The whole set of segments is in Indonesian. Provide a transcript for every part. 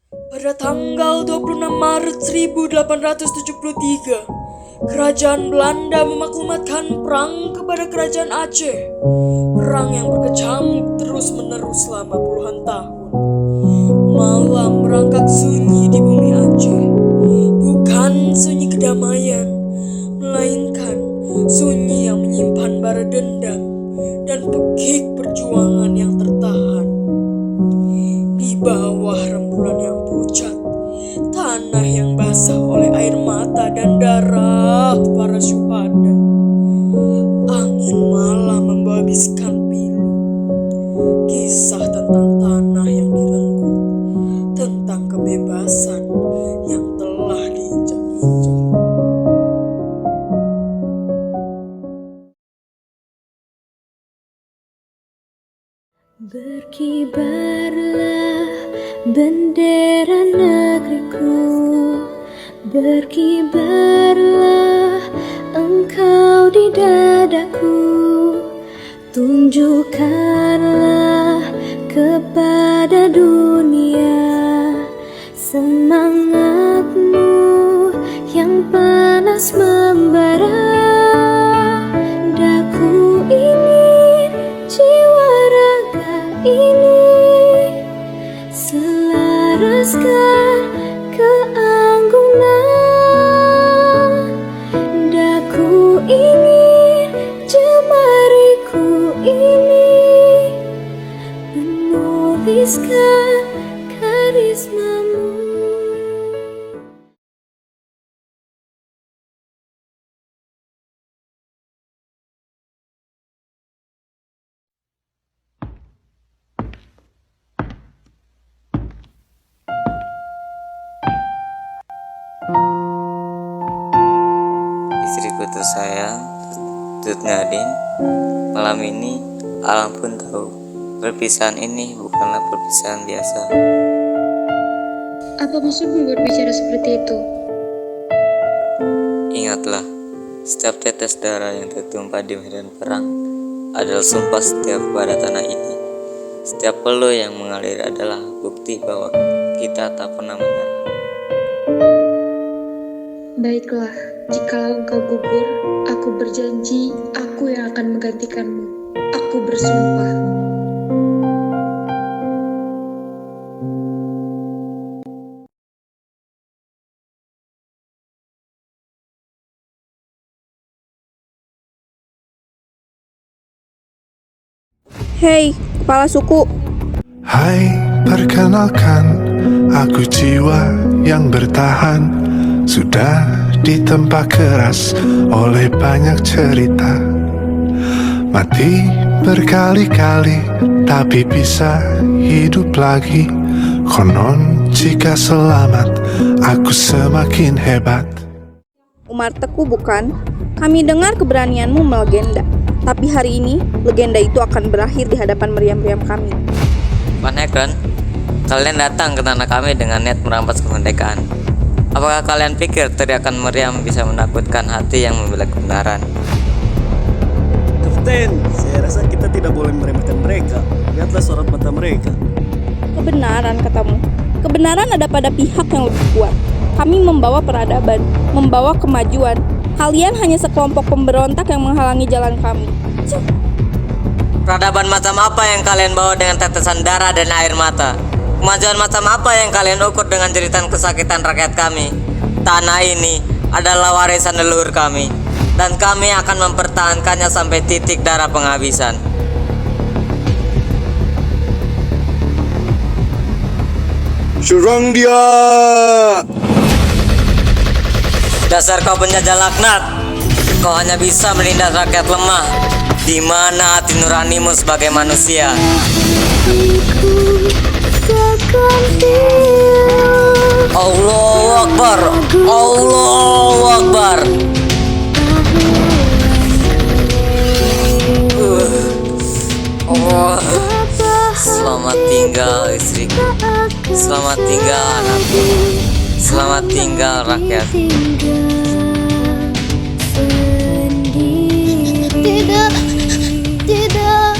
Pada tanggal 26 Maret 1873, Kerajaan Belanda memaklumatkan perang kepada Kerajaan Aceh. Perang yang berkecamuk terus-menerus selama puluhan tahun. Malam merangkak sunyi di bumi Aceh. Bukan sunyi kedamaian, melainkan sunyi yang menyimpan bara dendam dan pekik perjuangan yang tertahan. Di bawah rembulan yang pucat, tanah yang basah oleh air mata dan darah para syuhada, angin malam membawa bisikan pilu, kisah tentang tanah yang direnggut, tentang kebebasan yang telah diinjak-injak. Berkibarlah bendera negeriku, berkibarlah engkau di dadaku, tunjukkanlah kepada dunia semangatmu yang panas membara. Daku ingin jiwa raga ini selaraskan keanggunan. Daku ingin jemariku ini menuliskan karismamu. Istriku tersayang, Tut Nadine. Malam ini alam pun tahu perpisahan ini bukanlah perpisahan biasa. Apa maksudmu berbicara seperti itu? Ingatlah, setiap tetes darah yang tertumpah di medan perang adalah sumpah setia pada tanah ini. Setiap peluh yang mengalir adalah bukti bahwa kita tak pernah menyerah. Baiklah, jikalau engkau gugur, aku berjanji aku yang akan menggantikanmu. Aku bersumpah. Hei, kepala suku. Hai, perkenalkan, aku jiwa yang bertahan. Sudah ditempa keras oleh banyak cerita. Mati berkali-kali, tapi bisa hidup lagi. Konon jika selamat, aku semakin hebat. Umar Teku bukan? Kami dengar keberanianmu melegenda. Tapi hari ini, legenda itu akan berakhir di hadapan meriam-meriam kami. Panekon, kalian datang ke tanah kami dengan niat merampas kemerdekaan. Apakah kalian pikir teriakan meriam bisa menakutkan hati yang membela kebenaran? Kapten, saya rasa kita tidak boleh meremehkan mereka. Lihatlah sorot mata mereka. Kebenaran, katamu. Kebenaran ada pada pihak yang lebih kuat. Kami membawa peradaban, membawa kemajuan. Kalian hanya sekelompok pemberontak yang menghalangi jalan kami. Peradaban macam apa yang kalian bawa dengan tetesan darah dan air mata? Kemajuan macam apa yang kalian ukur dengan jeritan kesakitan rakyat kami? Tanah ini adalah warisan leluhur kami, dan kami akan mempertahankannya sampai titik darah penghabisan. Serang dia! Dasar kau penjajah laknat! Kau hanya bisa menindas rakyat lemah. Di mana hati nuranimu sebagai manusia? Allahu Akbar, Allahu Akbar. Selamat tinggal istriku, selamat tinggal anakku, selamat tinggal rakyatku. Tidak, tidak.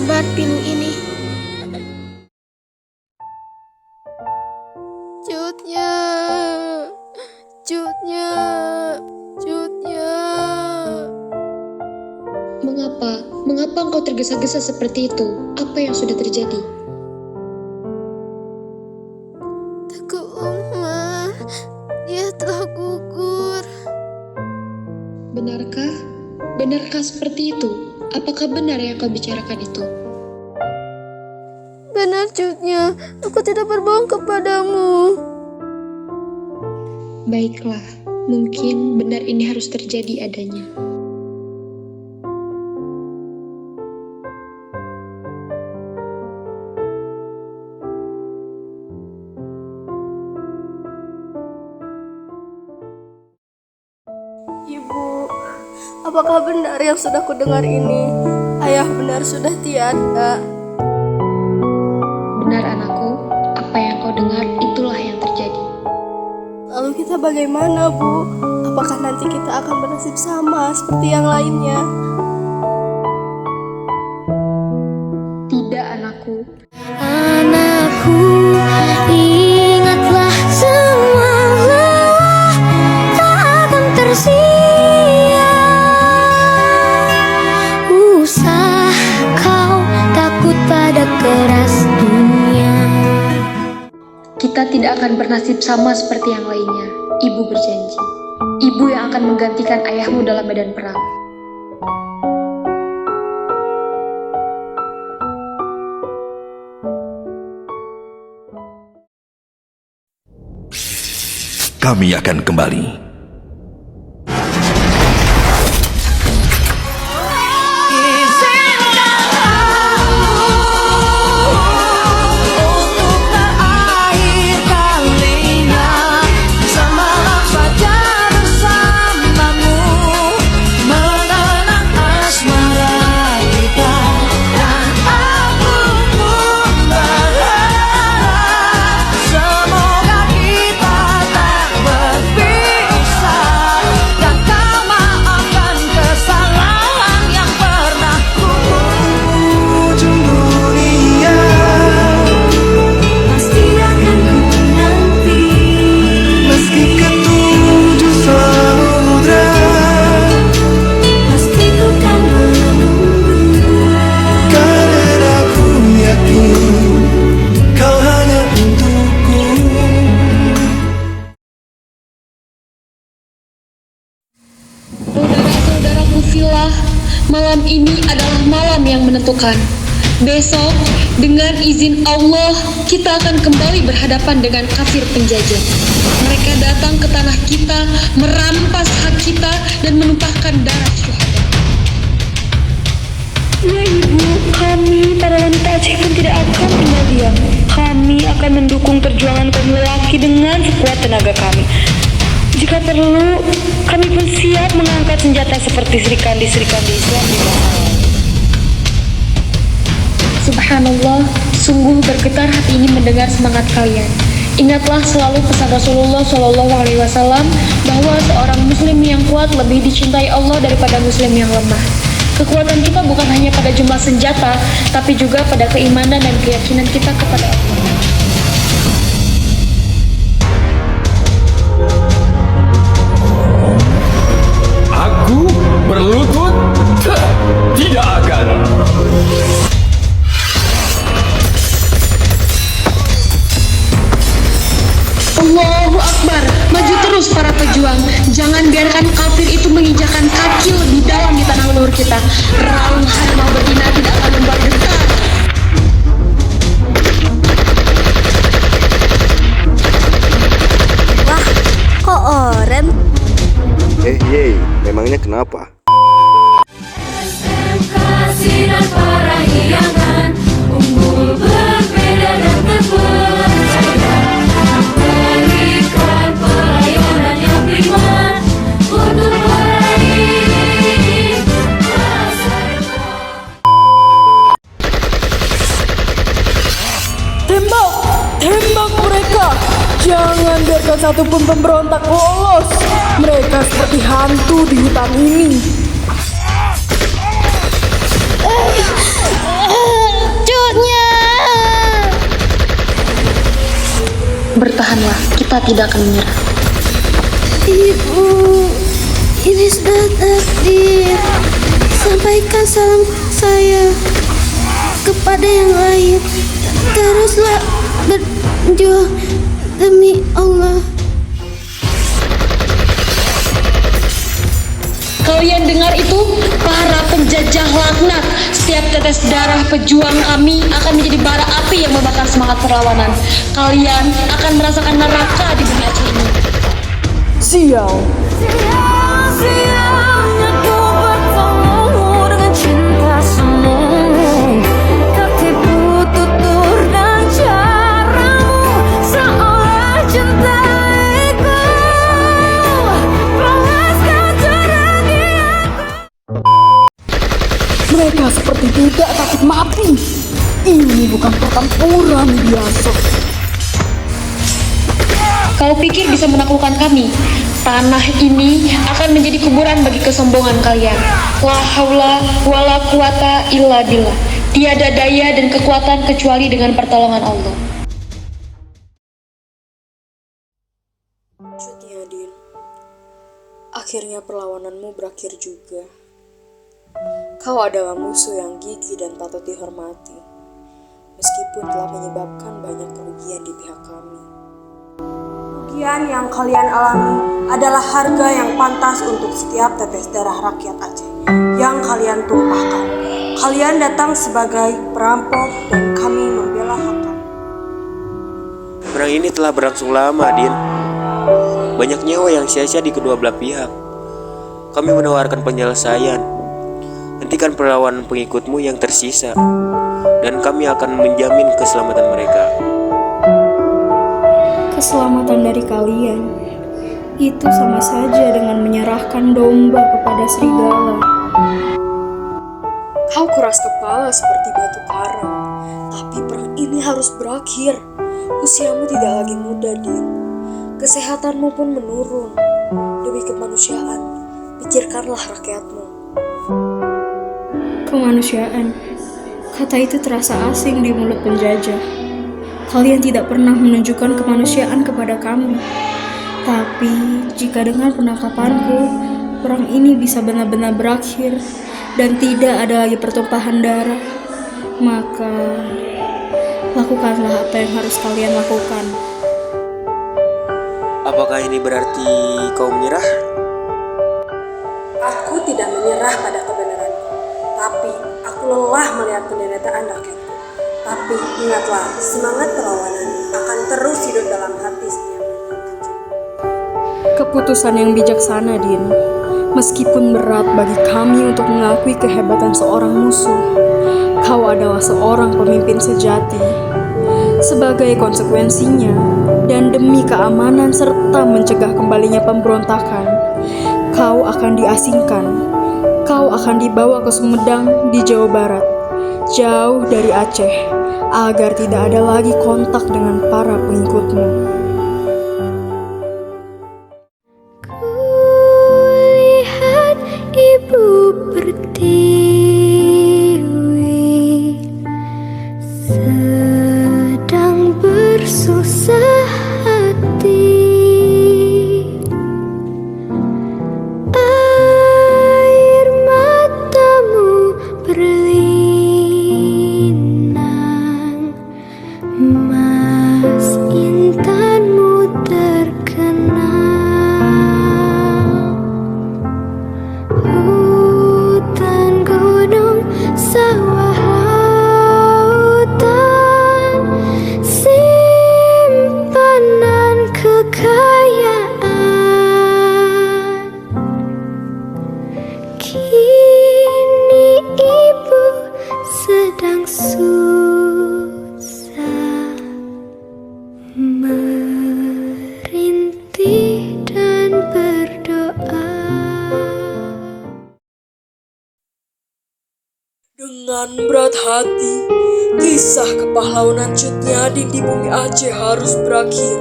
sabar pilu ini. Cutnya, cutnya, cutnya. Mengapa? Mengapa engkau tergesa-gesa seperti itu? Apa yang sudah terjadi? Teku Umar, dia telah gugur. Benarkah? Benarkah seperti itu? Apakah benar yang kau bicarakan itu? Benar cutnya, aku tidak berbohong kepadamu. Baiklah, mungkin benar ini harus terjadi adanya. Ibu, apakah benar yang sudah kudengar ini? Ayah benar sudah tiada. Benar anakku, apa yang kau dengar itulah yang terjadi. Lalu kita bagaimana, Bu? Apakah nanti kita akan bernasib sama seperti yang lainnya? Tidak anakku. Anakku, ingatlah semua lelah tak akan tersia. Usah kau takut pada keras dunia. Kita tidak akan bernasib sama seperti yang lainnya. Ibu berjanji. Ibu yang akan menggantikan ayahmu dalam medan perang. Kami akan kembali. Saudara-saudaraku fillah, malam ini adalah malam yang menentukan. Besok, dengan izin Allah, kita akan kembali berhadapan dengan kafir penjajah. Mereka datang ke tanah kita, merampas hak kita, dan menumpahkan darah syuhada. Ya Ibu, kami para wanita Aceh pun tidak akan tinggal diam. Kami akan mendukung perjuangan kaum lelaki dengan sekuat tenaga kami. Jika perlu, kami pun siap mengangkat senjata seperti serikandi-serikandi Islam di masa lalu. Subhanallah, sungguh bergetar hati ini mendengar semangat kalian. Ingatlah selalu pesan Rasulullah SAW bahwa seorang Muslim yang kuat lebih dicintai Allah daripada Muslim yang lemah. Kekuatan kita bukan hanya pada jumlah senjata, tapi juga pada keimanan dan keyakinan kita kepada Allah. Aku berlutut? Tidak akan. Allahu Akbar, maju terus para pejuang. Jangan biarkan kafir itu menginjakan kaki lebih dalam di tanah leluhur kita. Raung harimau betina tidak akan membuat getar. Wah, kok oren? Yeay, memangnya kenapa? Kasihan para hiangan, unggul berbeda dan terpercaya, berikan pelayanan yang prima untuk meraih masa depan. Tembak! Tembak mereka! Jangan biarkan satupun pemberontak lolos. Mereka seperti hantu di hutan ini. Bertahanlah, kita tidak akan menyerah. Ibu, ini sudah takdir. Sampaikan salam saya kepada yang lain. Teruslah berjuang demi Allah. Kalian dengar itu? Para penjajah laknat. Setiap tetes darah pejuang kami akan menjadi bara api yang membakar semangat perlawanan. Kalian akan merasakan neraka di bumi Aceh ini. Sial. Mereka seperti tidak takut mati. Ini bukan pertempuran biasa. Kau pikir bisa menaklukkan kami? Tanah ini akan menjadi kuburan bagi kesombongan kalian. La haula wala quwata illa billah. Tiada daya dan kekuatan kecuali dengan pertolongan Allah. Cutnyadin, akhirnya perlawananmu berakhir juga. Kau adalah musuh yang gigih dan patut dihormati, meskipun telah menyebabkan banyak kerugian di pihak kami. Kerugian yang kalian alami adalah harga yang pantas untuk setiap tetes darah rakyat Aceh yang kalian tumpahkan. Kalian datang sebagai perampok dan kami membela hak kami. Perang ini telah berlangsung lama, Din. Banyak nyawa yang sia-sia di kedua belah pihak. Kami menawarkan penyelesaian. Hentikan perlawanan pengikutmu yang tersisa, dan kami akan menjamin keselamatan mereka. Keselamatan dari kalian itu sama saja dengan menyerahkan domba kepada serigala. Kau keras kepala seperti batu karang, tapi perang ini harus berakhir. Usiamu tidak lagi muda, Din. Kesehatanmu pun menurun. Demi kemanusiaan, pikirkanlah rakyatmu. Kemanusiaan, kata itu terasa asing di mulut penjajah. Kalian tidak pernah menunjukkan kemanusiaan kepada kami. Tapi jika dengan penangkapanku, perang ini bisa benar-benar berakhir dan tidak ada lagi pertumpahan darah, maka lakukanlah apa yang harus kalian lakukan. Apakah ini berarti kau menyerah? Aku tidak menyerah pada kebenaranku, tapi aku lelah melihat penderitaan rakyatku. Tapi ingatlah, semangat perlawanan akan terus hidup dalam hati setiap rakyat Aceh. Keputusan yang bijaksana, Din. Meskipun berat bagi kami untuk mengakui kehebatan seorang musuh, kau adalah seorang pemimpin sejati. Sebagai konsekuensinya, dan demi keamanan serta mencegah kembalinya pemberontakan, kau akan diasingkan. Kau akan dibawa ke Sumedang di Jawa Barat, jauh dari Aceh, agar tidak ada lagi kontak dengan para pengikutmu. Kulihat ibu pertiwi sedang bersusah hati. Air matamu berlinang, mas intanmu terkenal. Hutan, gunung, sawah, lautan, simpanan kekayaan. Kini ibu sedang susah, merintih dan berdoa. Dengan berat hati, kisah kepahlawanan Cutnyadin di bumi Aceh harus berakhir.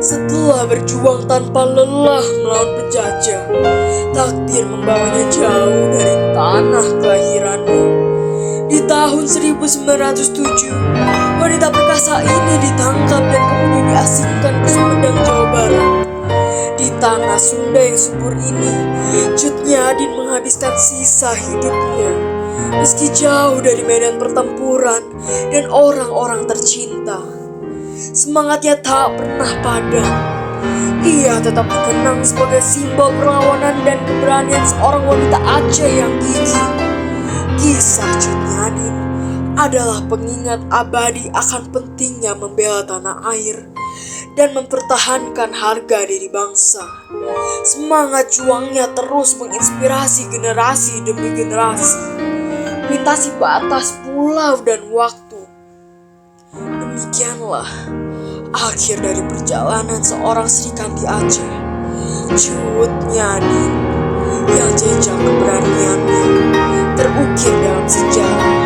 Setelah berjuang tanpa lelah melawan penjajah, takdir membawanya jauh dari tanah kelahirannya. Di tahun 1907, wanita perkasa ini ditangkap dan kemudian diasingkan ke Sumedang, Jawa Barat. Di tanah Sunda yang subur ini, Cut Nyadin menghabiskan sisa hidupnya. Meski jauh dari medan pertempuran dan orang-orang tercinta, semangatnya tak pernah padam. Ia tetap dikenang sebagai simbol perlawanan dan keberanian seorang wanita Aceh yang gigih. Kisah Cut Nyadin adalah pengingat abadi akan pentingnya membela tanah air dan mempertahankan harga diri bangsa. Semangat juangnya terus menginspirasi generasi demi generasi, melintasi batas pulau dan waktu. Demikianlah akhir dari perjalanan seorang Srikandi Aceh, Cut Nyadin, yang jejak keberaniannya terukir dalam sejarah.